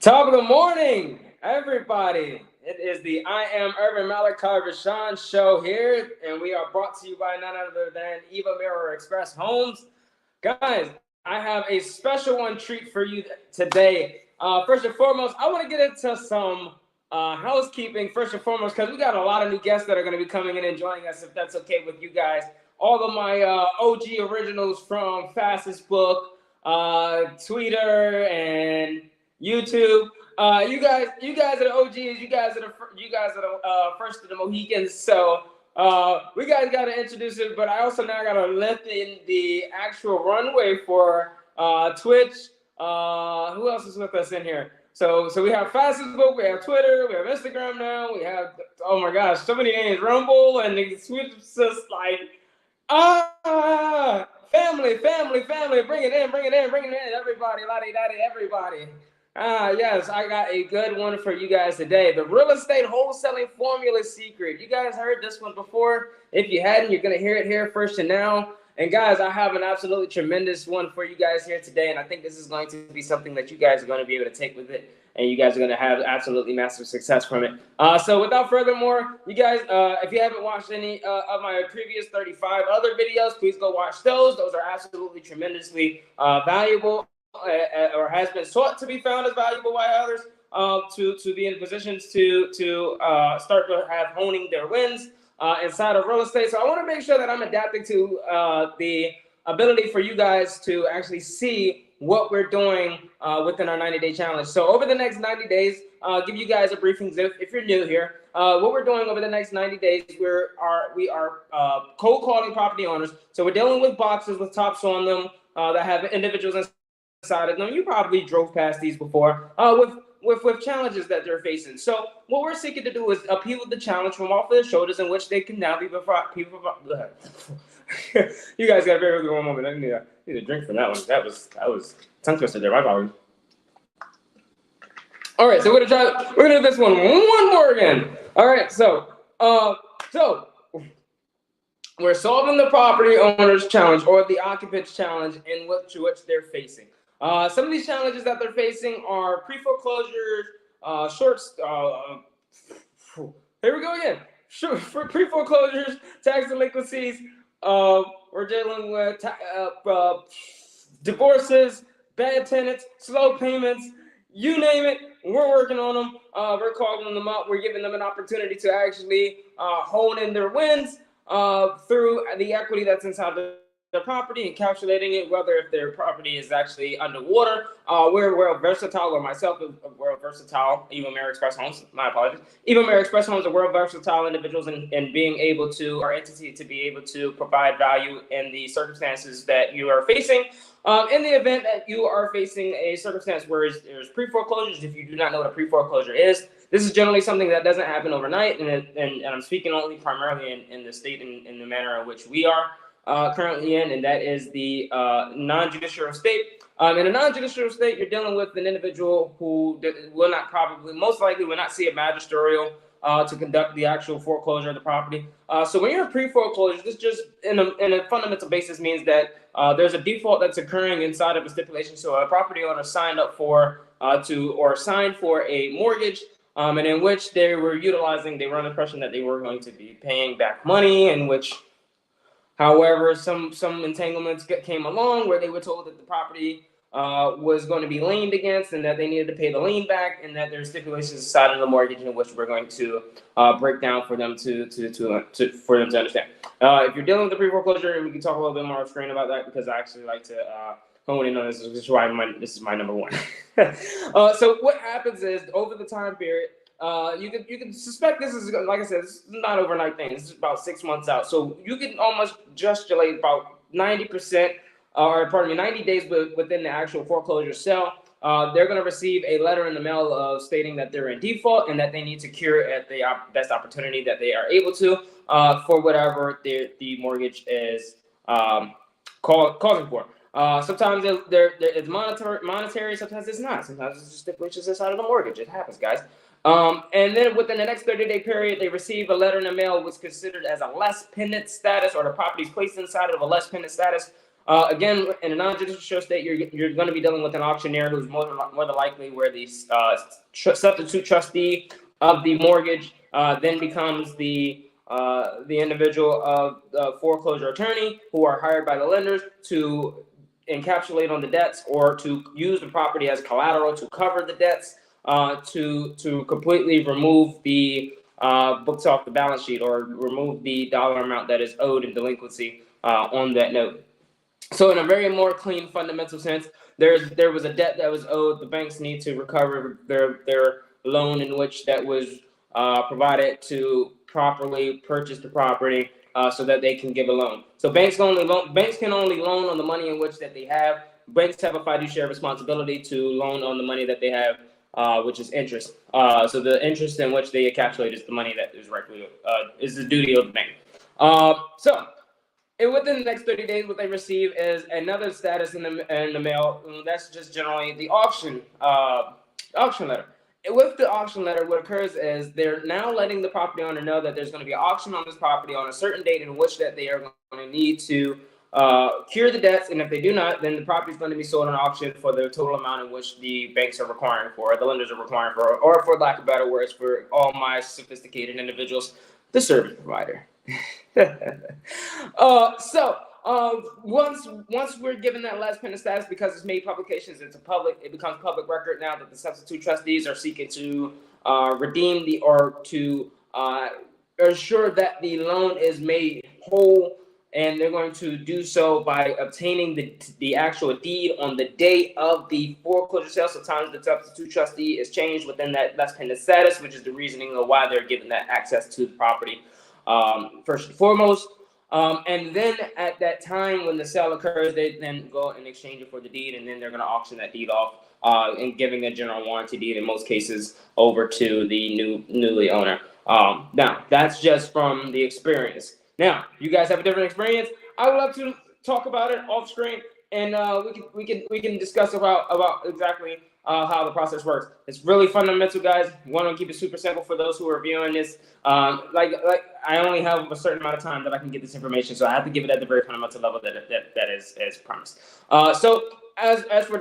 Top of the morning, everybody. It is the I Am Urban Malachi-RESEAN show here, and we are brought to you by none other than Eva Mirror Express Homes. Guys, I have a special one treat for you today. First and foremost, I want to get into some housekeeping first and foremost, because we got a lot of new guests that are going to be coming in and joining us, if that's okay with you guys. All of my OG originals from Fastest Book, Twitter, and YouTube. You guys are the OGs. You guys are the first of the Mohicans. So we guys got to introduce it, but I also now got to lift in the actual runway for Twitch. Who else is with us in here? So we have Fastest Book, we have Twitter, we have Instagram now, we have, oh my gosh, so many names, Rumble, and the Twitch is just like, family, bring it in, everybody, la-di-da-di, everybody. Yes, I got a good one for you guys today. The real estate wholesaling formula secret. You guys heard this one before. If you hadn't, you're going to hear it here first and now. And guys, I have an absolutely tremendous one for you guys here today. And I think this is going to be something that you guys are going to be able to take with it. And you guys are going to have absolutely massive success from it. So without further more, you guys, if you haven't watched any of my previous 35 other videos, please go watch those. Those are absolutely tremendously valuable. Or has been sought to be found as valuable by others to be in positions to start to have honing their wins inside of real estate. So I want to make sure that I'm adapting to the ability for you guys to actually see what we're doing within our 90-day challenge. So over the next 90 days, I'll give you guys a briefing if you're new here. What we're doing over the next 90 days, we are cold calling property owners. So we're dealing with boxes with tops on them that have individuals inside of them. You probably drove past these before with challenges that they're facing. So what we're seeking to do is appeal the challenge from off their shoulders, in which they can now be people. You guys got a very good one moment. I need a drink from that one. That was tongue twister there. My apologies. All right, so we're gonna do this one more again. All right, so we're solving the property owner's challenge or the occupant's challenge in which they're facing. Some of these challenges that they're facing are pre-foreclosures, here we go again. Pre-foreclosures, tax delinquencies. We're dealing with divorces, bad tenants, slow payments, you name it. We're working on them. We're calling them out. We're giving them an opportunity to actually hone in their wins through the equity that's inside the property and calculating it, whether if their property is actually underwater. We're versatile, or myself, we're versatile. Eva Mirror Express Homes, my apologies. Eva Mirror Express Homes are we're versatile individuals in being able to, our entity to be able to provide value in the circumstances that you are facing. In the event that you are facing a circumstance where there's pre-foreclosures, if you do not know what a pre-foreclosure is, this is generally something that doesn't happen overnight, and I'm speaking only primarily in the state and in the manner in which we are currently in, and that is the non-judicial state. In a non-judicial state, you're dealing with an individual who will not most likely will not see a magisterial to conduct the actual foreclosure of the property. So when you're in pre-foreclosure, this just in a fundamental basis means that there's a default that's occurring inside of a stipulation. So a property owner signed up signed for a mortgage, and in which they were under the impression that they were going to be paying back money, in which, however, some entanglements came along where they were told that the property was going to be liened against, and that they needed to pay the lien back, and that there's stipulations inside of the mortgage in which we're going to break down for them to understand. If you're dealing with the pre-foreclosure, and we can talk a little bit more off screen about that, because I actually like to hone in on this. This is why this is my number one. So what happens is, over the time period, you can suspect this is, like I said, this is not an overnight thing. This is about 6 months out. So you can almost gestulate about 90%, 90 days within the actual foreclosure sale. They're going to receive a letter in the mail stating that they're in default and that they need to cure it at the best opportunity that they are able to for whatever the mortgage is calling for. Sometimes it's monetary, sometimes it's not. Sometimes it's just stipulations inside of the mortgage. It happens, guys. And then within the next 30-day period, they receive a letter in the mail, which is considered as a less pendant status, or the property is placed inside of a less pendant status. Again, in a non-judicial state, you're going to be dealing with an auctioneer who's more than likely where the substitute trustee of the mortgage then becomes the individual of the foreclosure attorney, who are hired by the lenders to encapsulate on the debts or to use the property as collateral to cover the debts, to completely remove the books off the balance sheet or remove the dollar amount that is owed in delinquency on that note. So, in a very more clean fundamental sense, there was a debt that was owed. The banks need to recover their loan in which that was provided to properly purchase the property, so that they can give a loan. So banks can only loan on the money in which that they have. Banks have a fiduciary responsibility to loan on the money that they have, which is interest. So the interest in which they encapsulate is the money that is rightfully is the duty of the bank. So. And within the next 30 days, what they receive is another status in the mail. That's just generally the auction letter. And with the auction letter, what occurs is they're now letting the property owner know that there's going to be an auction on this property on a certain date in which that they are going to need to cure the debts. And if they do not, then the property is going to be sold on auction for the total amount in which the banks are requiring for, the lenders are requiring for, or for lack of better words, for all my sophisticated individuals, the service provider. Once we're given that last pending status, because it's made publications, it becomes public record now that the substitute trustees are seeking to redeem or to ensure that the loan is made whole, and they're going to do so by obtaining the actual deed on the date of the foreclosure sale. Sometimes the substitute trustee is changed within that last pending status, which is the reasoning of why they're given that access to the property. First and foremost, and then at that time when the sale occurs, they then go and exchange it for the deed, and then they're going to auction that deed off, and giving a general warranty deed in most cases over to the newly owner. Now that's just from the experience. Now you guys have a different experience. I would love to talk about it off screen, and we can discuss about exactly how the process works. It's really fundamental, guys. Want to keep it super simple for those who are viewing this. Like I only have a certain amount of time that I can get this information, so I have to give it at the very fundamental level that is promised. So as for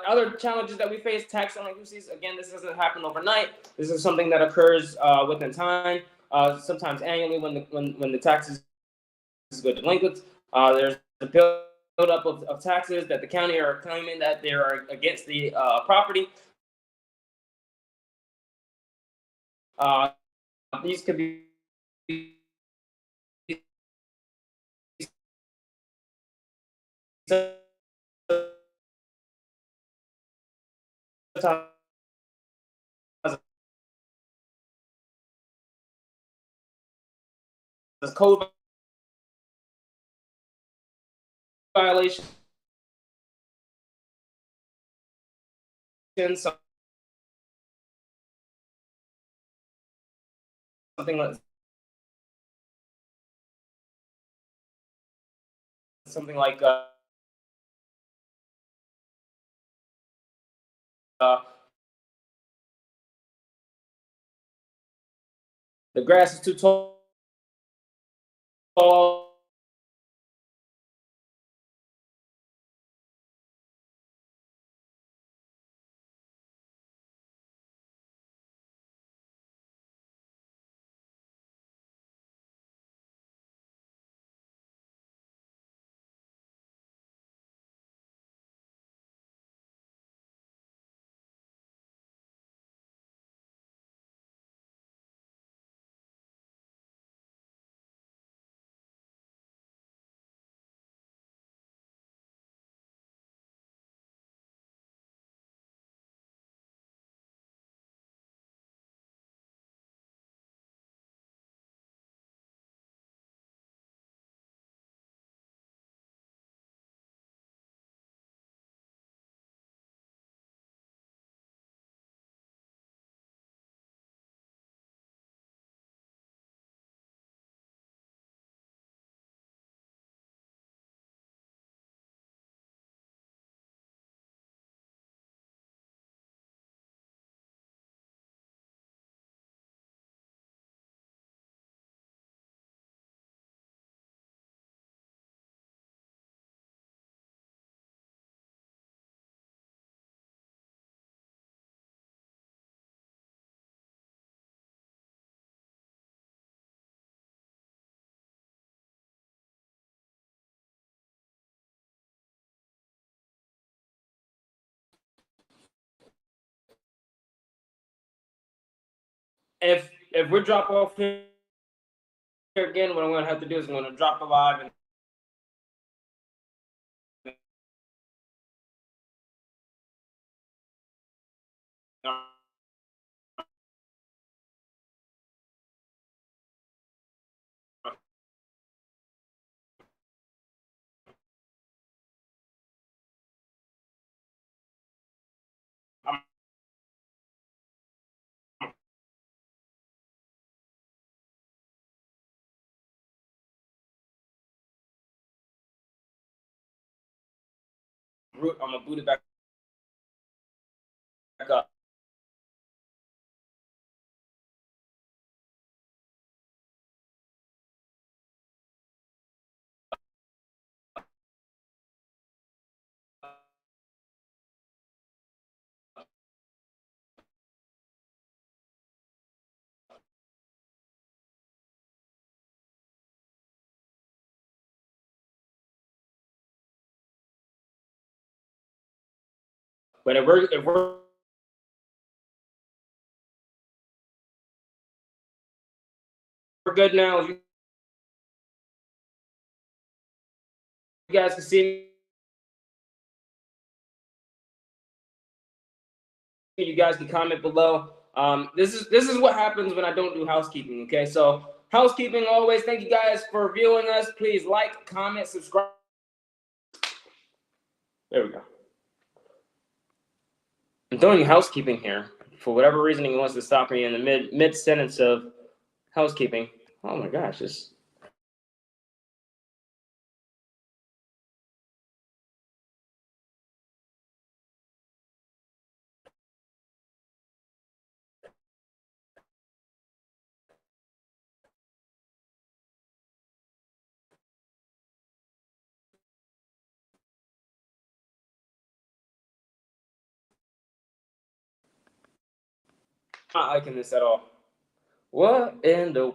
other challenges that we face, tax delinquencies. Again, this doesn't happen overnight. This is something that occurs within time. Sometimes annually when the taxes go delinquent. There's a buildup of taxes that the county are claiming that they are against the property. These could be code violations, something like the grass is too tall. if we drop off here again, what I'm going to have to do is I'm going to drop the live and I'm gonna boot it back up. But if we're good now, you guys can see me. You guys can comment below. This is what happens when I don't do housekeeping. Okay, so housekeeping always. Thank you guys for viewing us. Please like, comment, subscribe. There we go. I'm doing housekeeping here. For whatever reason, he wants to stop me in the mid sentence of housekeeping. Oh my gosh, this. Not liking this at all. What in the